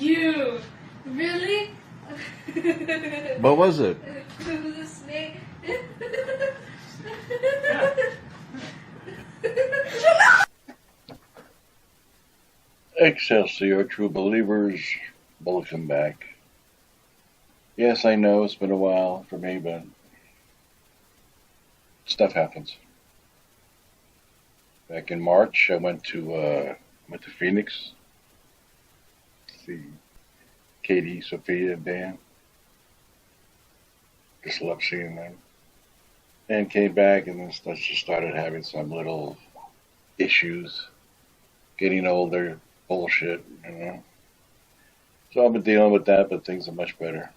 You really? What was it? It was a snake. Excelsior, true believers, welcome back. Yes, I know it's been a while for me, but stuff happens. Back in March, I went to Phoenix to see Katie, Sophia, and Dan. Just love seeing them. And came back, and then just started having some little issues. Getting older, bullshit, you know. So I've been dealing with that, but things are much better.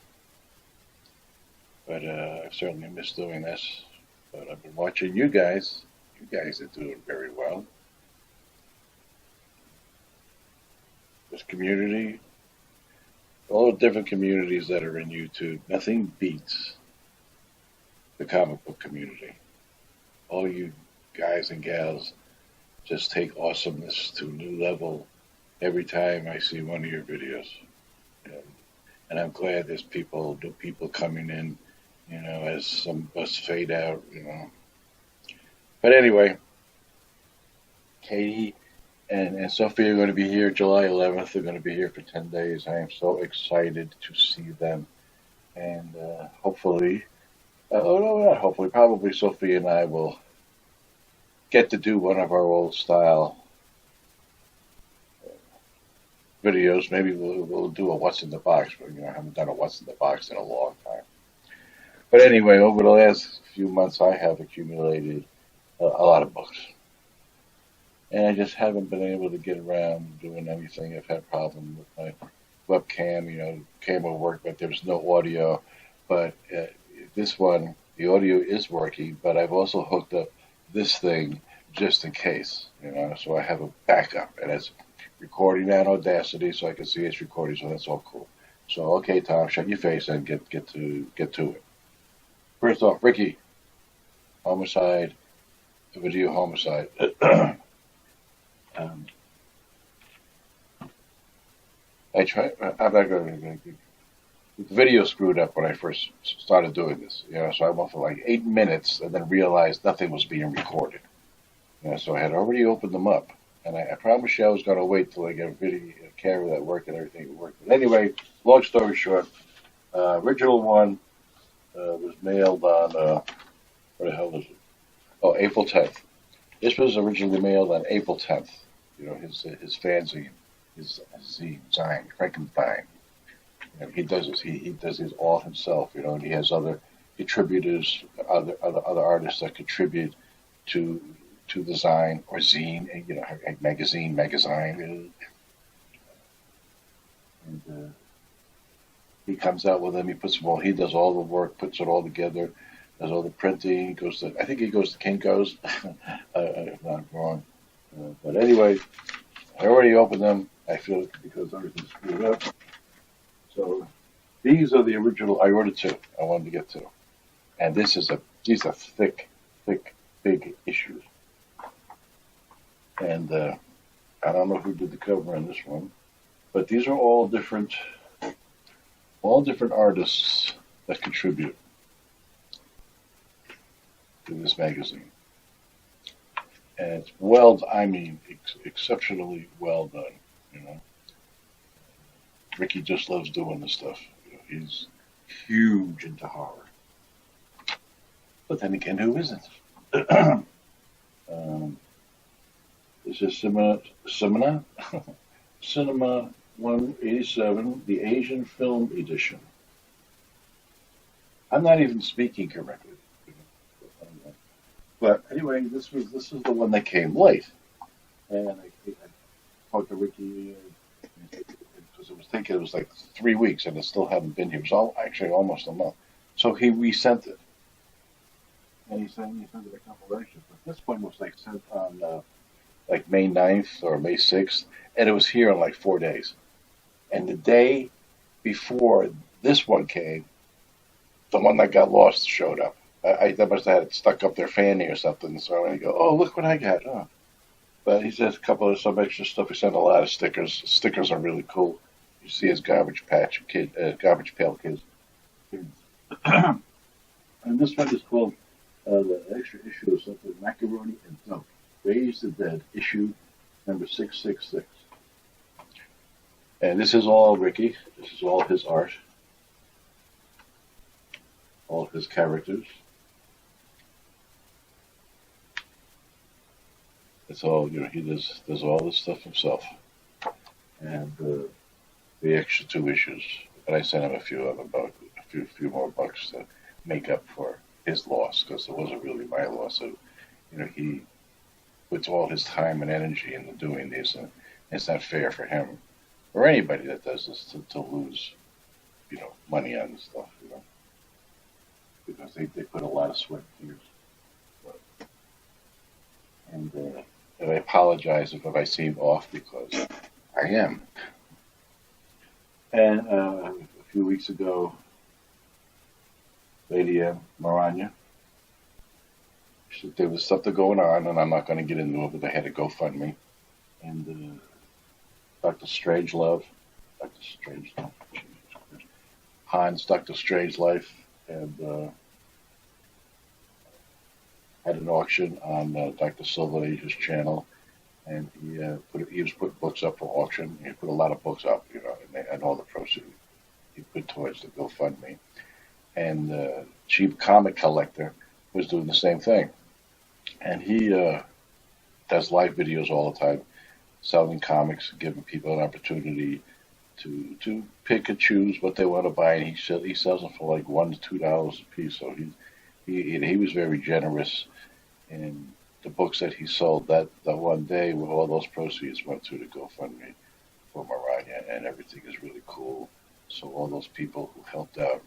But I've certainly missed doing this. But I've been watching you guys. You guys are doing very well. This community, all the different communities that are in YouTube, nothing beats the comic book community. All you guys and gals just take awesomeness to a new level every time I see one of your videos. And I'm glad there's new people coming in, you know, as some of us fade out, you know. But anyway, Katie and Sophie are going to be here July 11th. They're going to be here for 10 days. I am so excited to see them. And hopefully, not hopefully, probably Sophie and I will get to do one of our old style videos. Maybe we'll do a What's in the Box, but you know, I haven't done a What's in the Box in a long time. But anyway, over the last few months, I have accumulated a lot of books. And I just haven't been able to get around doing anything. I've had problems with my webcam, you know, camera work, but there's no audio. But this one, the audio is working, but I've also hooked up this thing just in case, you know, so I have a backup. And it's recording on Audacity, so I can see it's recording, so that's all cool. So, okay, Tom, shut your face and get to it. First off, Ricky, Homicide, the video Homicide. I'm not going to. The video screwed up when I first started doing this, you know, so I went for like 8 minutes and then realized nothing was being recorded. You know, so I had already opened them up. And I promised you I was going to wait till I get a video, a camera that worked and everything would work. But anyway, long story short, original one was mailed on, where the hell is it? Oh, April 10th. This was originally mailed on April 10th. You know, his fanzine, his zine, Frankenstein. You know, he does this. He does this all himself. You know, and he has other contributors, other artists that contribute to the zine or zine, you know, magazine. And he comes out with them. He puts them all. He does all the work, puts it all together, does all the printing. I think he goes to Kinko's, if not wrong. But anyway, I already opened them. I feel it because everything's screwed up. So these are the original. I ordered two. I wanted to get two, and these are thick, big issues. And I don't know who did the cover on this one, but these are all different artists that contribute to this magazine. And it's exceptionally well done, you know. Ricky just loves doing this stuff. You know, he's huge into horror. But then again, who isn't? This is Cinema 187, the Asian Film Edition. I'm not even speaking correctly. But anyway, this is the one that came late. And I talked to Ricky because it was like 3 weeks and it still hadn't been here. It was actually almost a month. So he resent it. And he sent it a couple of extras. But this one was like sent on like May 9th or May 6th. And it was here in like 4 days. And the day before this one came, the one that got lost showed up. They must have had it stuck up their fanny or something. So I go, oh, look what I got. Oh. But he said some extra stuff. He sent a lot of stickers. Stickers are really cool. You see his garbage pail kids. And this one is called the extra issue of something macaroni and dope. Raise the Dead, issue number 666. And this is all Ricky. This is all his art, all his characters. It's all, he does all this stuff himself. And the extra two issues, and I sent him a few more bucks to make up for his loss, because it wasn't really my loss. So, he puts all his time and energy into doing this, and it's not fair for him or anybody that does this to lose, money on this stuff, because they put a lot of sweat and tears. And I apologize if I seem off, because I am. And a few weeks ago, Lady Maranya, there was something going on, and I'm not going to get into it, but they had a GoFundMe. And Dr. Strangelove, Hans, Dr. Strangelove, and had an auction on Dr. Silverage's channel, and he was putting books up for auction. He put a lot of books up, and all the proceeds he put towards the GoFundMe. And Cheap Comic Collector was doing the same thing. And he does live videos all the time, selling comics, giving people an opportunity to pick and choose what they want to buy. And he sells them for like $1 to $2 a piece. So he was very generous in the books that he sold. That one day, with all those proceeds went to the GoFundMe for Mariah, and everything is really cool. So all those people who helped out,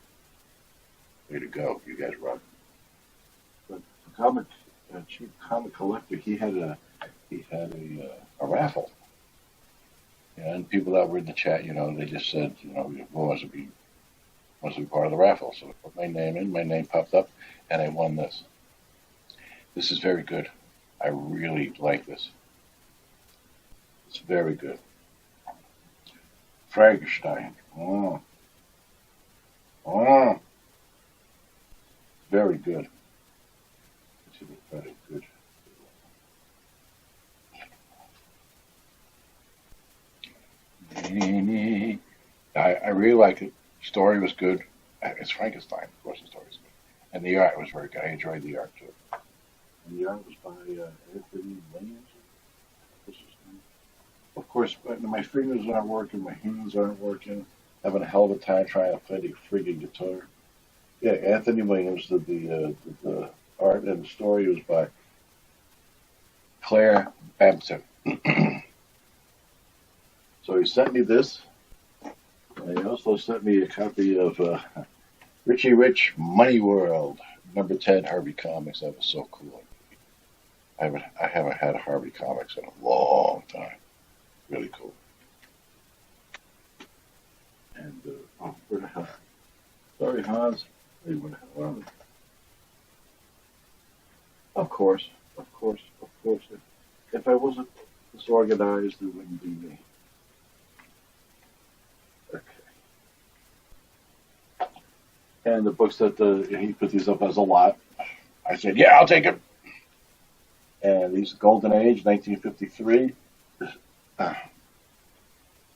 way to go, you guys rock. But Cheap Comic Collector, he had a raffle. And people that were in the chat, they just said, who wants to be part of the raffle. So I put my name in, my name popped up, and I won this. This is very good. I really like this. It's very good. Frankenstein. Very good. Very good. I really like it. Story was good. It's Frankenstein, of course. The story is good, and the art was very good. I enjoyed the art too. And the art was by Anthony Williams. Of course, my fingers aren't working. My hands aren't working. Having a hell of a time trying to play the friggin' guitar. Yeah, Anthony Williams did the art, and the story was by Claire Bampton. So he sent me this, and he also sent me a copy of Richie Rich Money World, number 10 Harvey Comics. That was so cool. I haven't had a Harvey Comics in a long time. Really cool. And where the hell? Sorry, Hans. Hey, where the hell are we? Of course. If I wasn't disorganized, it wouldn't be me. Okay. And the books that he put these up as a lot, I said, yeah, I'll take it. And these Golden Age, 1953. And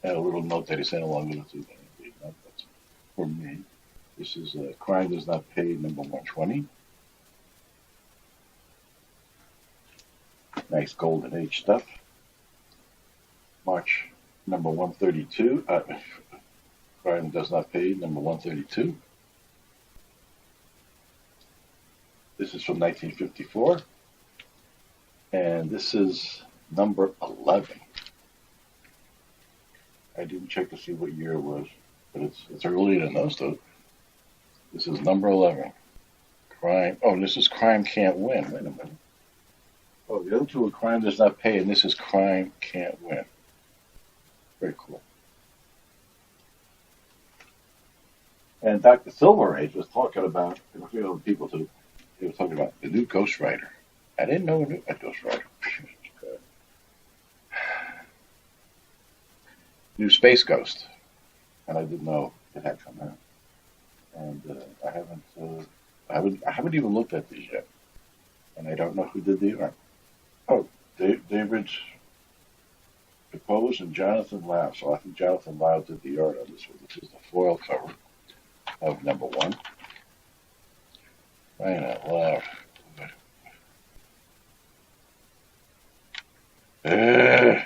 a little note that he sent along with it. That's for me. This is Crime Does Not Pay, number 120. Nice Golden Age stuff. March, number 132. Crime Does Not Pay, number 132. This is from 1954. And this is number 11. I didn't check to see what year it was, but it's earlier than those two. This is number 11. Crime. Oh, this is Crime Can't Win. Wait a minute. Oh, the other two are Crime Does Not Pay, and this is Crime Can't Win. Very cool. And Dr. Silverage was talking about, a few other people too, he was talking about the new Ghost Rider. I didn't know a Ghost Rider. New Space Ghost. and I didn't know it had come out. And I haven't even looked at these yet, and I don't know who did the art. Oh, David Depose and Jonathan Lau. So I think Jonathan Lau did the art on this one. This is the foil cover of number one. Right out loud. I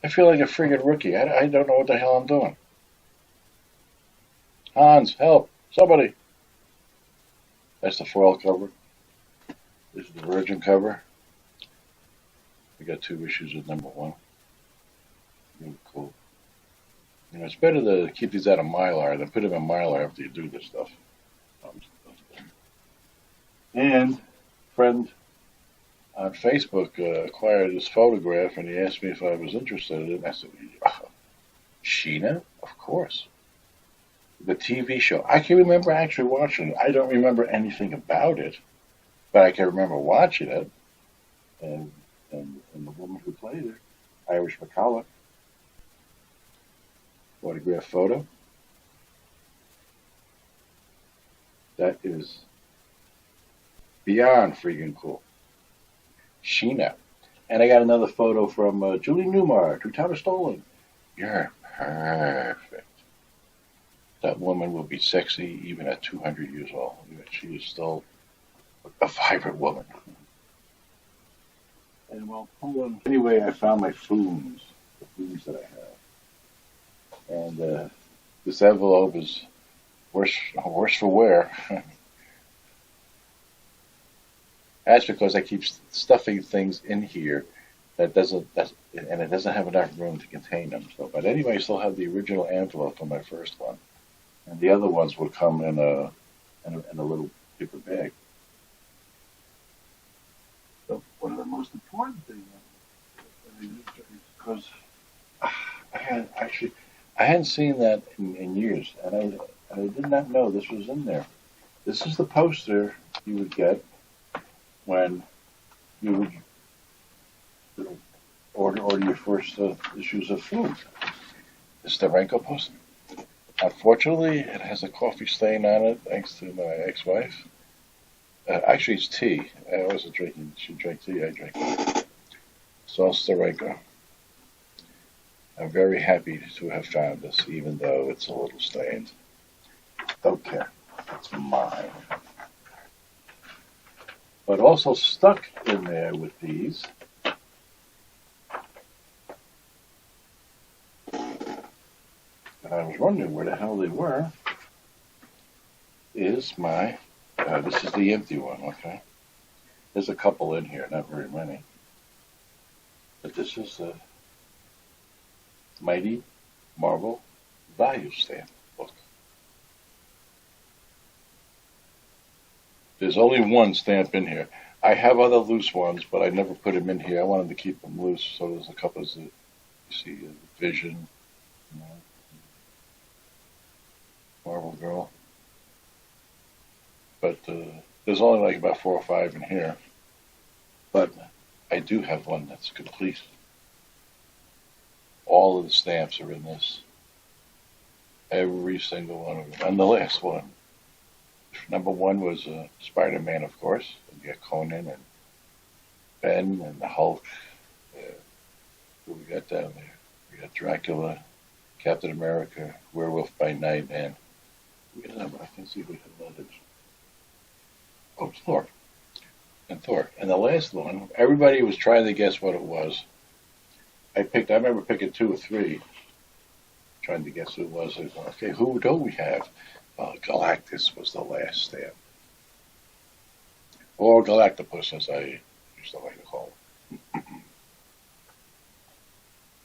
feel like a friggin' rookie. I don't know what the hell I'm doing. Hans, help! Somebody! That's the foil cover. This is the Virgin cover. We got 2 issues of number one. Really cool. You know, it's better to keep these out of Mylar than put them in Mylar after you do this stuff. And friend on Facebook acquired this photograph, and he asked me if I was interested in it. And I said, Sheena? Of course. The TV show. I can remember actually watching it. I don't remember anything about it, but I can remember watching it. And the woman who played her, Irish McCullough, autograph photo. That is beyond freaking cool. Sheena. And I got another photo from Julie Newmar to Thomas Dolan. You're perfect. That woman will be sexy even at 200 years old. She is still a vibrant woman. And well, hold on. Anyway, I found my foods, the foods that I have. And this envelope is worse for wear. That's because I keep stuffing things in here and it doesn't have enough room to contain them. So, but anyway, I still have the original envelope for my first one, and the other ones will come in a little paper bag. So one of the most important things, because I hadn't seen that in years, and I did not know this was in there. This is the poster you would get when you would order your first issues of food. It's the Renko poster. Unfortunately, it has a coffee stain on it, thanks to my ex-wife. Actually, it's tea. I wasn't drinking. She drank tea. I drank tea. So it's the Renko. I'm very happy to have found this, even though it's a little stained. Don't care. It's mine. But also stuck in there with these and I was wondering where the hell they were, is my, this is the empty one, okay? There's a couple in here, not very many. But this is the Mighty Marvel Value Stamp book. There's only one stamp in here. I have other loose ones, but I never put them in here. I wanted to keep them loose, so there's a couple of, you see, Vision, you know, Marvel Girl. But there's only like about 4 or 5 in here. But I do have one that's complete. All of the stamps are in this. Every single one of them. And the last one. Number 1 was Spider-Man, of course. We got Conan and Ben and the Hulk. Who we got down there? We got Dracula, Captain America, Werewolf by Night, and we got a number. I can see if we have others. Oh, it's Thor. And Thor. And the last one, everybody was trying to guess what it was. I remember picking 2 or 3, trying to guess who it was. Okay, who don't we have? Galactus was the last stamp. Or Galactopus, as I used to like to call him.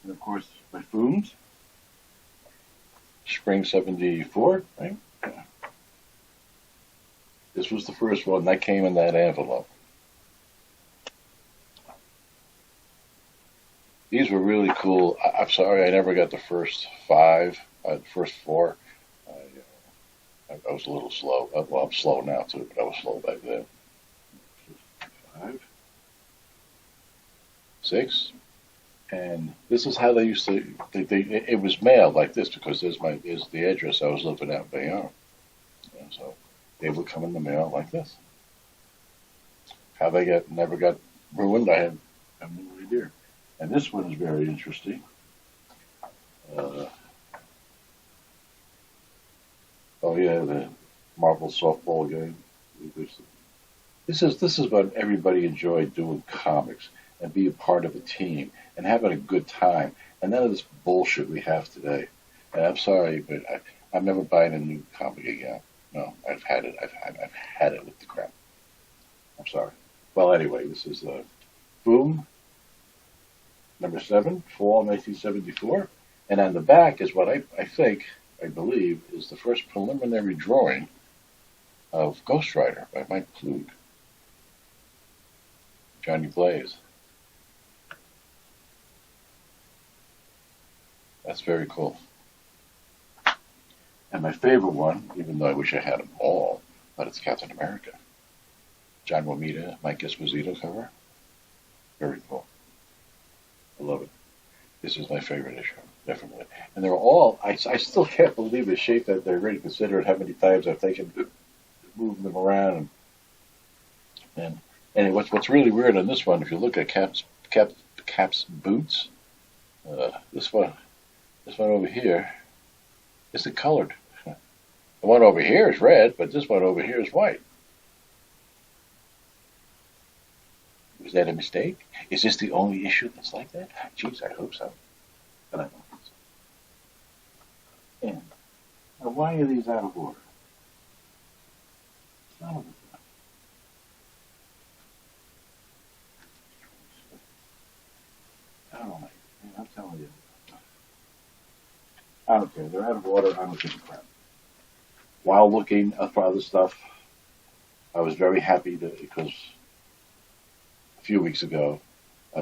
And of course, my Fooms. Spring 74, right? Yeah. This was the first one that came in that envelope. These were really cool. I'm sorry I never got the first 5, the first 4. I was a little slow. Well, I'm slow now too, but I was slow back then. 5. 6. And this is how they used to. It was mailed like this because there's the address I was living at in Bayonne. So they would come in the mail like this. How they never got ruined, I have no idea. And this one is very interesting. Oh yeah, the Marvel softball game. This is what everybody enjoyed doing comics and be a part of a team and having a good time. And none of this bullshit we have today. And I'm sorry, but I'm never buying a new comic again. No, I've had it. I've had it with the crap. I'm sorry. Well, anyway, this is Boom, number 7, fall 1974. And on the back is what I believe, is the first preliminary drawing of Ghost Rider by Mike Plug. Johnny Blaze. That's very cool. And my favorite one, even though I wish I had them all, but it's Captain America. John Romita, Mike Esposito cover. Very cool. I love it. This is my favorite issue, definitely. And they're all, I still can't believe the shape that they're ready, considering how many times I've taken to move them around. And what's really weird on this one, if you look at Cap's boots, this one over here is the colored. The one over here is red, but this one over here is white. Was that a mistake? Is this the only issue that's like that? Jeez, I hope so. But I don't think so. And now why are these out of order? None of them. Oh my, man, I'm telling you. I don't care. They're out of order. I don't give a crap. While looking for other stuff, I was very happy because a few weeks ago,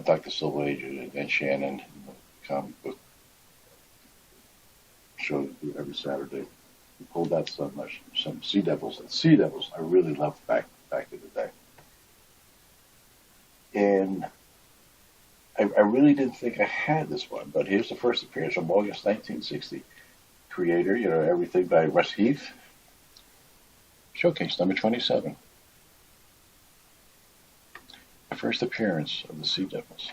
Dr. Silver Age and Shannon, the comic book show that we do every Saturday, we pulled out some Sea Devils. And Sea Devils I really loved back in the day. And I really didn't think I had this one, but here's the first appearance from August 1960. Creator, everything by Russ Heath. Showcase number 27. The first appearance of the Sea Devils.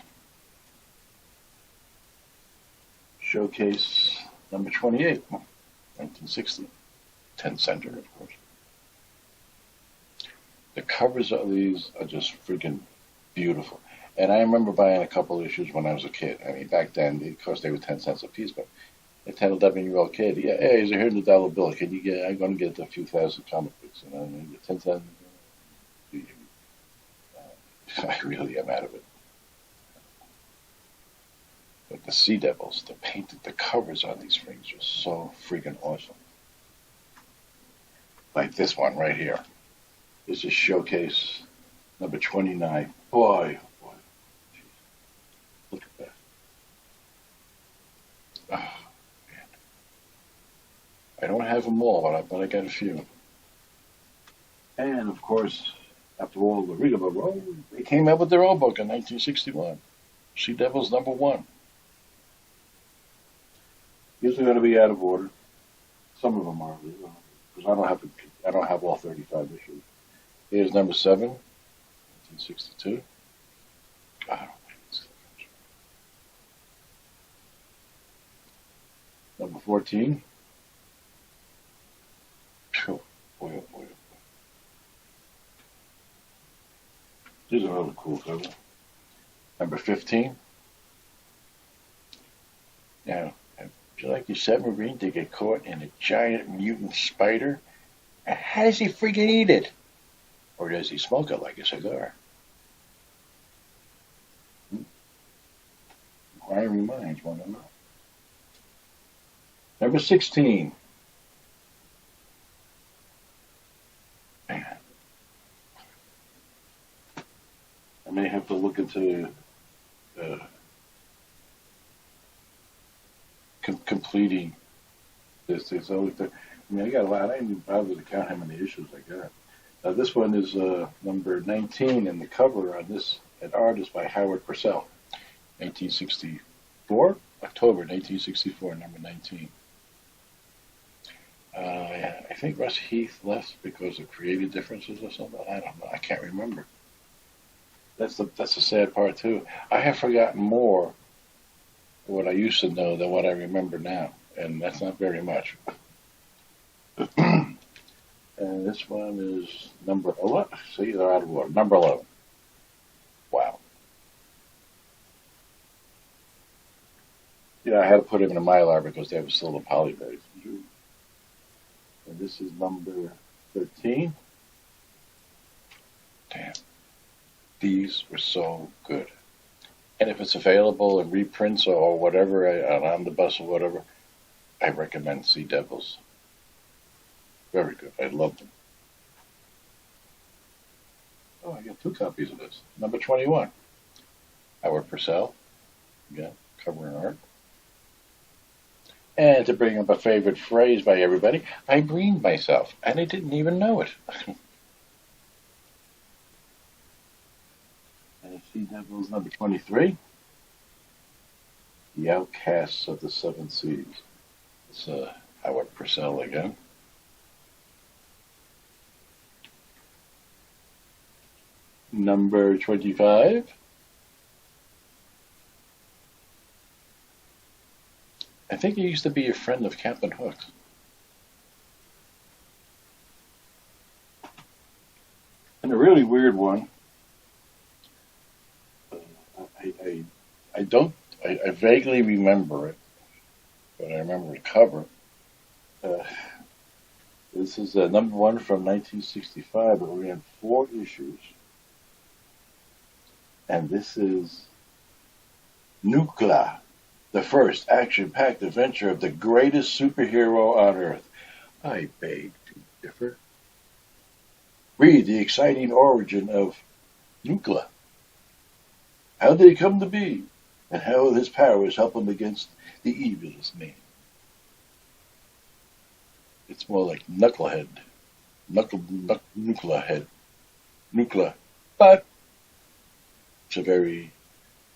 Showcase number 28, 1960. 10 center, of course. The covers of these are just freaking beautiful. And I remember buying a couple issues when I was a kid. I mean, back then, of course, they were 10 cents a piece, but a 10, 11-year-old kid, yeah, hey, here's a $100 bill. I'm going to get a few thousand comic books. 10 cents. I really am out of it. But the Sea Devils, the covers on these things are so freaking awesome. Like this one right here. This is Showcase number 29. Boy, oh boy. Look at that. Oh, man. I don't have them all, but I got a few. And, of course, after all the rigmarole, they came out with their own book in 1961. Sea Devils number 1. These are going to be out of order. Some of them are, because I don't have all 35 issues. Here's number 7, 1962. God, number 14. Boy, oh boy, oh boy. These are really cool covers. Number 15. Now, would you like your submarine to get caught in a giant mutant spider? And how does he freaking eat it? Or does he smoke it like a cigar? Inquiring minds want to know. Number 16. Man. I may have to look into completing this. It's always I got a lot. I didn't even bother to count how many issues I got. This one is number 19, and the cover on this, an art is by Howard Purcell. 1964, October 1964, number 19. I think Russ Heath left because of creative differences or something. I don't know. I can't remember. That's the sad part too. I have forgotten more what I used to know than what I remember now, and that's not very much. And this one is number 11. See, they're out of order. Number 11. Wow. I had to put him in a Mylar because they were still the polybase. And this is number 13. Damn. These were so good. And if it's available in reprints or whatever, on the bus or whatever, I recommend Sea Devils. Very good. I love them. Oh, I got 2 copies of this. Number 21. Howard Purcell. Again, cover and art. And to bring up a favorite phrase by everybody, I breamed myself, and I didn't even know it. And Sea Devils number 23. The Outcasts of the Seven Seas. It's Howard Purcell again. Number 25. I think he used to be a friend of Captain Hook's. And a really weird one. I vaguely remember it, but I remember the cover. This is number 1 from 1965, but we had 4 issues. And this is Nuclear, the first action-packed adventure of the greatest superhero on Earth. I beg to differ. Read the exciting origin of Nuclear. How did he come to be, and how will his powers help him against the evilest man? It's more like Knucklehead. Nuclear head. Nuclear. But it's a very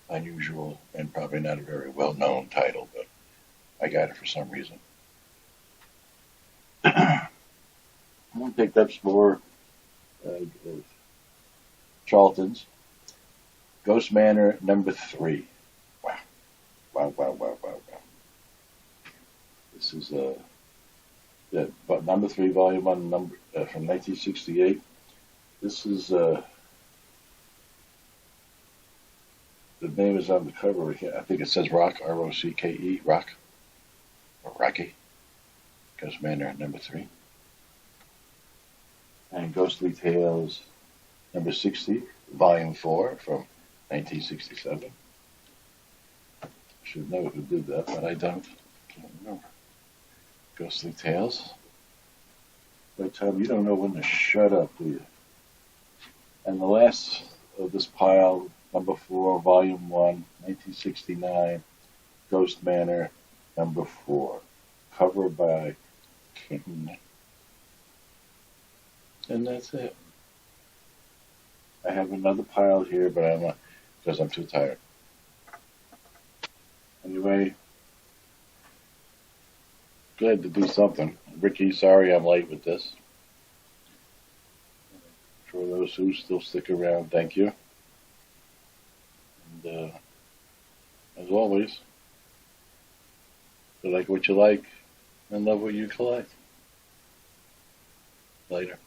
unusual and probably not a very well-known title, but I got it for some reason. I picked up some more Charlton's. Ghost Manor number 3. Wow. Wow. This is number 3, volume 1, from 1968. This is the name is on the cover. I think it says Rock, R-O-C-K-E, Rock, or Rocky. Ghost Manor number 3. And Ghostly Tales number 60, volume 4 from 1967. I should know who did that, but I don't. Can't remember. Ghostly Tales. But Tom, you don't know when to shut up, do you? And the last of this pile, number 4, volume 1, 1969, Ghost Manor number 4, cover by King. And that's it. I have another pile here, but I'm not, because I'm too tired. Anyway, glad to do something. Ricky, sorry I'm late with this. For those who still stick around, thank you. And as always, you like what you like and love what you collect. Later.